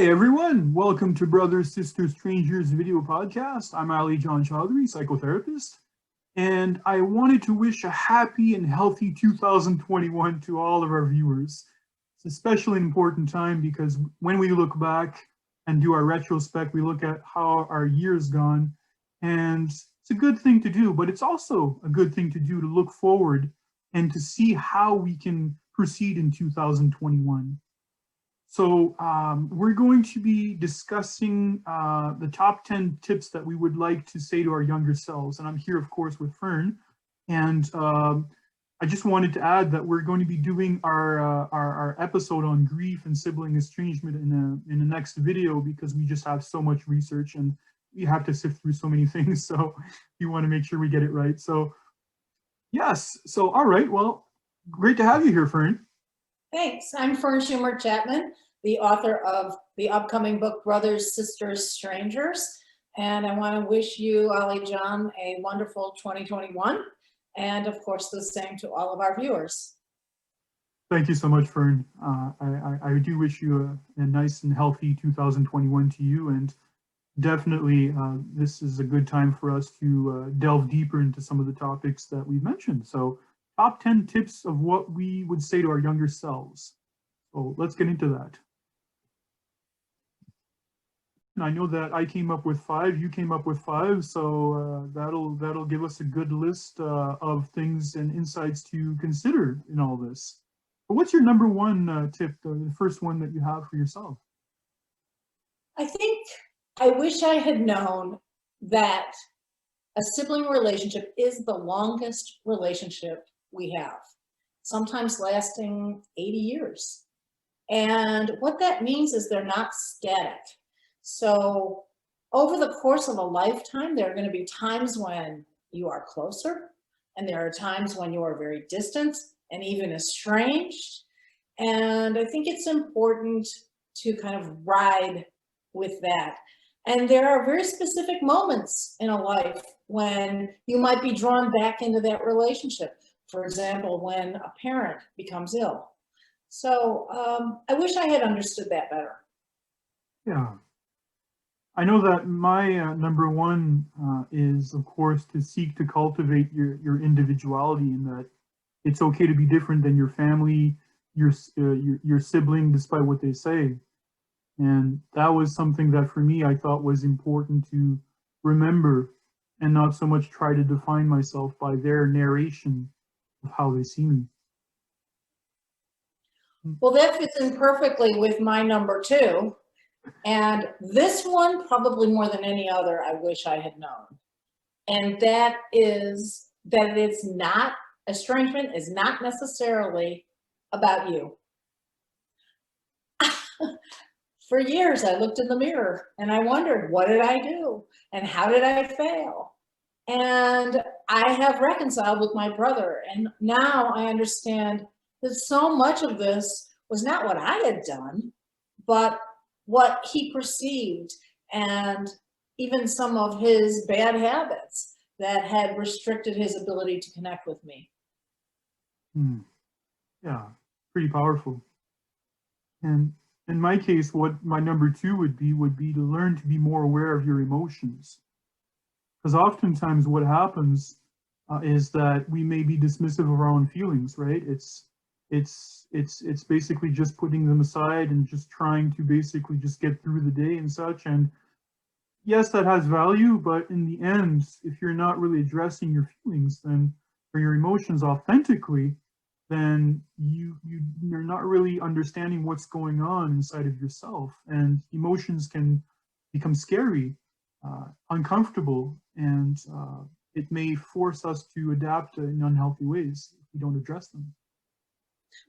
Hi everyone, welcome to Brothers, Sisters, Strangers video podcast. I'm Ali-John Chaudhary, psychotherapist, and I wanted to wish a happy and healthy 2021 to all of our viewers. It's especially an important time because when we look back and do our retrospect, we look at how our year's gone, and it's a good thing to do, but it's also a good thing to do to look forward and to see how we can proceed in 2021. So we're going to be discussing the top 10 tips that we would like to say to our younger selves. And I'm here, of course, with Fern. And I just wanted to add that we're going to be doing our episode on grief and sibling estrangement in the next video because we just have so much research and we have to sift through so many things. So we want to make sure we get it right. So yes. So all right. Well, great to have you here, Fern. Thanks. I'm Fern Chapman, the author of the upcoming book, Brothers, Sisters, Strangers. And I want to wish you, Ali-John, a wonderful 2021. And of course, the same to all of our viewers. Thank you so much, Fern. I do wish you a nice and healthy 2021 to you. And definitely, this is a good time for us to delve deeper into some of the topics that we've mentioned. So top 10 tips of what we would say to our younger selves. So let's get into that. And I know that I came up with 5, you came up with 5, so that'll give us a good list of things and insights to consider in all this. But what's your number one tip, the first one that you have for yourself? I think I wish I had known that a sibling relationship is the longest relationship we have, sometimes lasting 80 years. And what that means is they're not static. So over the course of a lifetime, there are going to be times when you are closer, and there are times when you are very distant and even estranged. And I think it's important to kind of ride with that. And there are very specific moments in a life when you might be drawn back into that relationship. For example, when a parent becomes ill. So I wish I had understood that better. Yeah. I know that my number one is, of course, to seek to cultivate your individuality, in that it's okay to be different than your family, your sibling, despite what they say. And that was something that for me, I thought was important to remember and not so much try to define myself by their narration of how they see me. Well, that fits in perfectly with my number 2. And this one, probably more than any other, I wish I had known. And that is that it's not, estrangement is not necessarily about you. For years, I looked in the mirror and I wondered, what did I do? And how did I fail? And I have reconciled with my brother. And now I understand that so much of this was not what I had done, but what he perceived, and even some of his bad habits that had restricted his ability to connect with me. Yeah, pretty powerful. And in my case, what my number 2 would be to learn to be more aware of your emotions. Because oftentimes what happens is that we may be dismissive of our own feelings, right? It's basically just putting them aside and just trying to basically just get through the day and such. And yes, that has value, but in the end, if you're not really addressing your feelings then, or your emotions authentically, then you're not really understanding what's going on inside of yourself. And emotions can become scary, uncomfortable, and it may force us to adapt in unhealthy ways if we don't address them.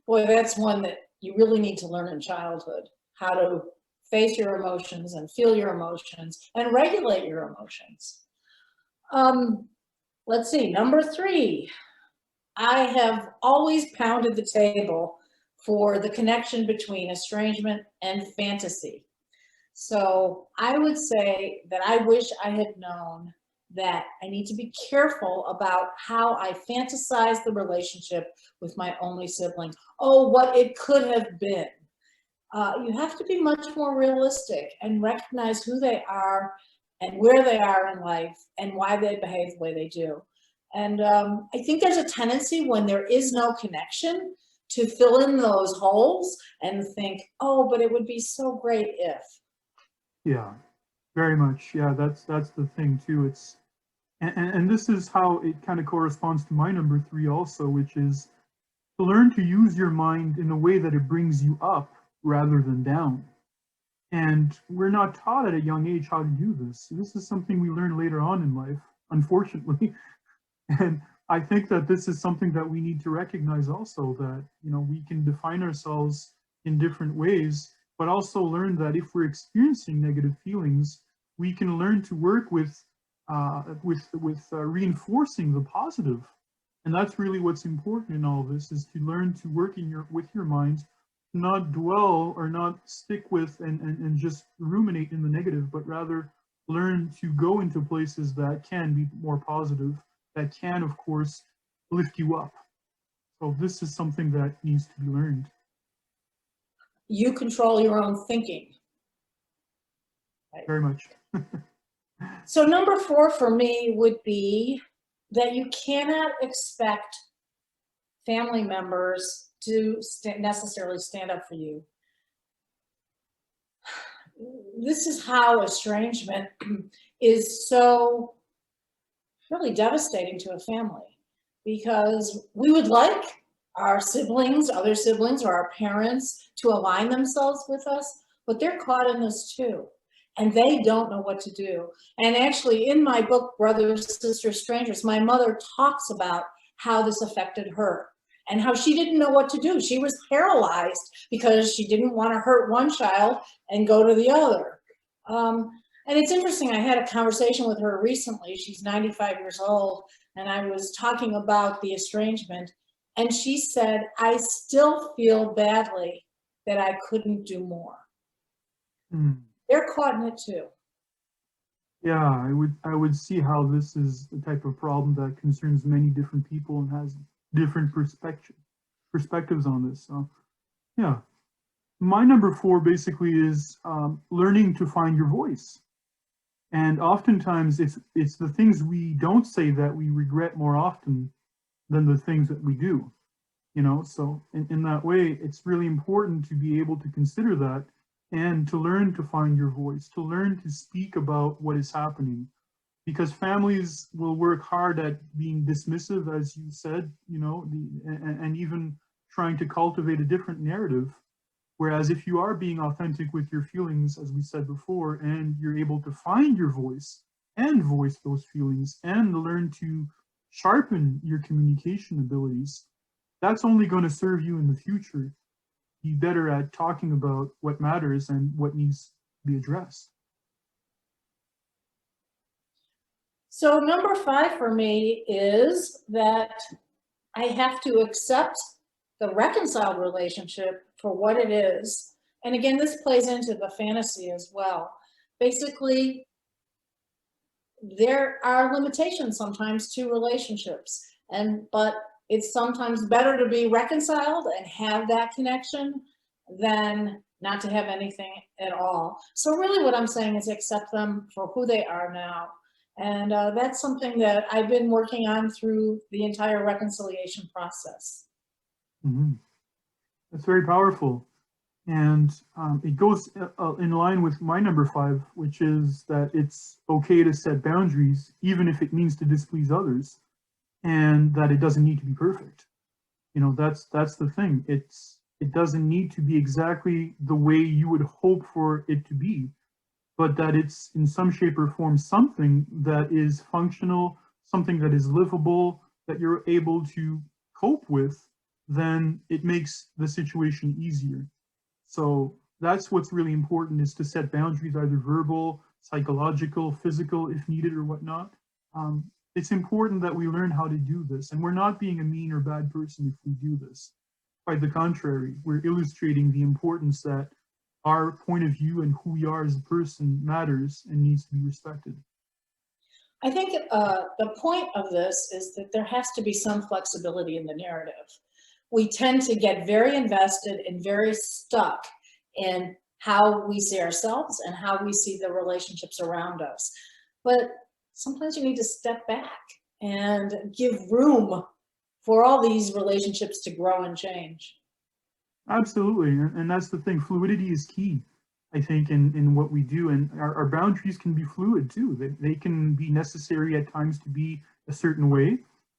Boy, that's one that you really need to learn in childhood, how to face your emotions and feel your emotions and regulate your emotions. Let's see, number 3. I have always pounded the table for the connection between estrangement and fantasy. So I would say that I wish I had known that I need to be careful about how I fantasize the relationship with my only sibling. Oh, what it could have been. You have to be much more realistic and recognize who they are and where they are in life and why they behave the way they do. And I think there's a tendency when there is no connection to fill in those holes and think, oh, but it would be so great if. Yeah, very much. Yeah, that's the thing too. It's and this is how it kind of corresponds to my number 3 also, which is to learn to use your mind in a way that it brings you up rather than down. And we're not taught at a young age how to do this. This is something we learn later on in life, unfortunately. And I think that this is something that we need to recognize also, that, you know, we can define ourselves in different ways, but also learn that if we're experiencing negative feelings, we can learn to work with reinforcing the positive. And that's really what's important in all this, is to learn to work with your mind, not dwell or not stick with and just ruminate in the negative, but rather learn to go into places that can be more positive, that can, of course, lift you up. So this is something that needs to be learned. You control your own thinking. Right? Very much. So number 4 for me would be that you cannot expect family members to necessarily stand up for you. This is how estrangement is so really devastating to a family, because we would like our siblings, other siblings, or our parents to align themselves with us, but they're caught in this too. And they don't know what to do. And actually, in my book, Brothers, Sisters, Strangers, my mother talks about how this affected her and how she didn't know what to do. She was paralyzed because she didn't want to hurt one child and go to the other. And it's interesting, I had a conversation with her recently. She's 95 years old, and I was talking about the estrangement. And she said, I still feel badly that I couldn't do more. They're caught in it too. Yeah, I would see how this is the type of problem that concerns many different people and has different perspectives on this. So, yeah. My number 4 basically is learning to find your voice. And oftentimes it's the things we don't say that we regret more often than the things that we do. You know, so in that way, it's really important to be able to consider that and to learn to find your voice, to learn to speak about what is happening. Because families will work hard at being dismissive, as you said, you know, and even trying to cultivate a different narrative. Whereas if you are being authentic with your feelings, as we said before, and you're able to find your voice and voice those feelings and learn to sharpen your communication abilities, that's only going to serve you in the future. Be better at talking about what matters and what needs to be addressed. So number 5 for me is that I have to accept the reconciled relationship for what it is. And again, this plays into the fantasy as well. Basically, there are limitations sometimes to relationships, but it's sometimes better to be reconciled and have that connection than not to have anything at all. So really what I'm saying is accept them for who they are now. And that's something that I've been working on through the entire reconciliation process. Mm-hmm. That's very powerful. And it goes in line with my number 5, which is that it's okay to set boundaries, even if it means to displease others, and that it doesn't need to be perfect. You know, that's the thing. It doesn't need to be exactly the way you would hope for it to be, but that it's in some shape or form something that is functional, something that is livable, that you're able to cope with, then it makes the situation easier. So that's what's really important, is to set boundaries, either verbal, psychological, physical, if needed, or whatnot. It's important that we learn how to do this, and we're not being a mean or bad person if we do this. Quite the contrary, we're illustrating the importance that our point of view and who we are as a person matters and needs to be respected. I think the point of this is that there has to be some flexibility in the narrative. We tend to get very invested and very stuck in how we see ourselves and how we see the relationships around us. But sometimes you need to step back and give room for all these relationships to grow and change. Absolutely, and that's the thing. Fluidity is key, I think, in what we do, and our boundaries can be fluid too. They can be necessary at times to be a certain way,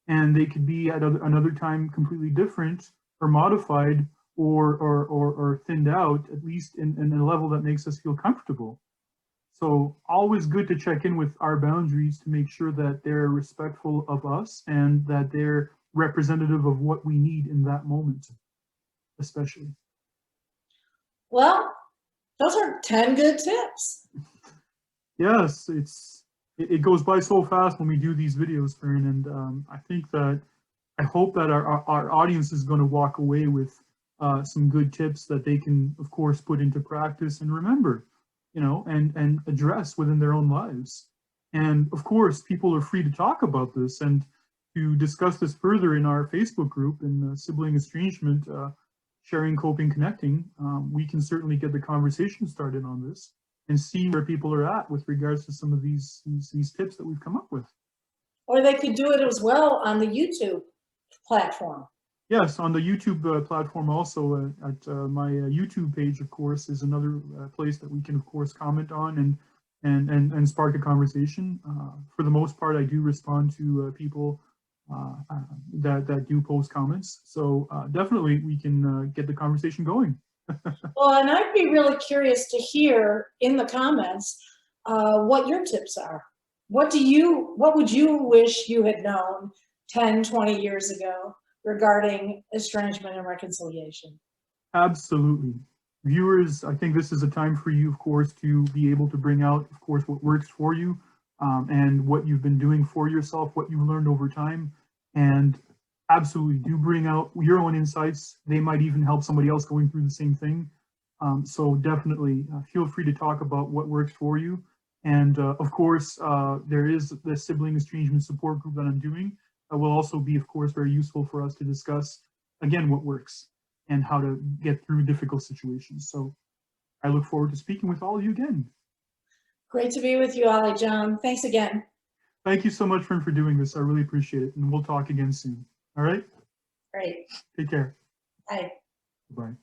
and they could be at another time completely different or modified or thinned out, at least in a level that makes us feel comfortable. So always good to check in with our boundaries to make sure that they're respectful of us and that they're representative of what we need in that moment, especially. Well, those are 10 good tips. Yes, it goes by so fast when we do these videos, Fern, and I hope that our audience is going to walk away with some good tips that they can, of course, put into practice and remember, and address within their own lives. And of course, people are free to talk about this and to discuss this further in our Facebook group in Sibling Estrangement, Sharing, Coping, Connecting. We can certainly get the conversation started on this and see where people are at with regards to some of these tips that we've come up with. Or they could do it as well on the YouTube platform. Yes, on the YouTube platform also, at my YouTube page, of course, is another place that we can, of course, comment on and spark a conversation. For the most part, I do respond to people that do post comments. So definitely we can get the conversation going. Well, and I'd be really curious to hear in the comments what your tips are. What would you wish you had known 10, 20 years ago regarding estrangement and reconciliation? Absolutely. Viewers, I think this is a time for you, of course, to be able to bring out, of course, what works for you and what you've been doing for yourself, what you've learned over time. And absolutely do bring out your own insights. They might even help somebody else going through the same thing. So definitely feel free to talk about what works for you. And of course, there is the sibling estrangement support group that I'm doing. That will also be, of course, very useful for us to discuss, again, what works and how to get through difficult situations. So I look forward to speaking with all of you again. Great to be with you, Ali-John. Thanks again. Thank you so much, Fern, for doing this. I really appreciate it. And we'll talk again soon. All right? Great. Take care. Bye. Bye.